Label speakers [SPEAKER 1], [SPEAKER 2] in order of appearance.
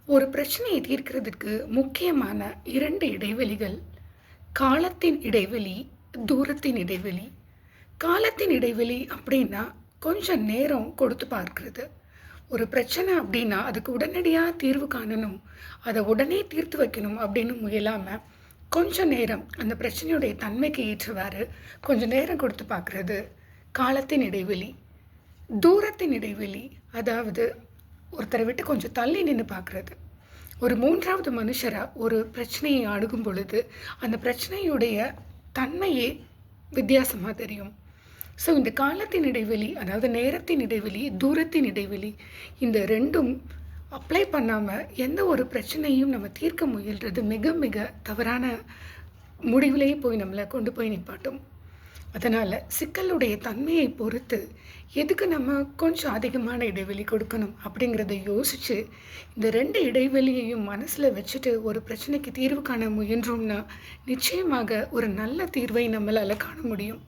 [SPEAKER 1] ஒரு பிரச்சனையை தீர்க்கிறதுக்கு முக்கியமான 2 இடைவெளிகள். காலத்தின் இடைவெளி, தூரத்தின் இடைவெளி. காலத்தின் இடைவெளி அப்படின்னா, கொஞ்சம் நேரம் கொடுத்து பார்க்கிறது. ஒரு பிரச்சனை அப்படின்னா, அதுக்கு உடனடியா தீர்வு காணணும். அத உடனே தீர்த்து வைக்கணும் அப்படின்னு முயலாம, கொஞ்சம் நேரம் அந்த பிரச்சனையுடைய தன்மைக்கு ஏற்றவாறு கொஞ்சம் நேரம் கொடுத்து பார்க்கிறது. காலத்தின் இடைவெளி. தூரத்தின் இடைவெளி. அதாவது ஒருத்தரை விட்டு கொஞ்சம் தள்ளி நின்னு பார்க்கிறது. ஒரு 3வது மனுஷரா ஒரு பிரச்சனையை அணுகும் பொழுது, அந்த பிரச்சனையுடைய தன்மையே வித்தியாசமா தெரியும். ஸோ இந்த காலத்தின் இடைவெளி, அதாவது நேரத்தின் இடைவெளி, தூரத்தின் இடைவெளி, இந்த 2ம் அப்ளை பண்ணாம எந்த ஒரு பிரச்சனையும் நம்ம தீர்க்க முயல்றது மிக மிக தவறான முடிவிலேயே போய் நம்மள கொண்டு போய் நிப்பாட்டும். அதனால சிக்கலுடைய தன்மையை பொறுத்து, எதுக்கு நம்ம கொஞ்சம் அதிகமான இடைவெளி கொடுக்கணும் அப்படிங்கிறத யோசிச்சு, இந்த 2 இடைவெளியையும் மனசுல வச்சுட்டு ஒரு பிரச்சனைக்கு தீர்வு காண முயன்றோம்னா, நிச்சயமாக ஒரு நல்ல தீர்வை நம்மளால காண முடியும்.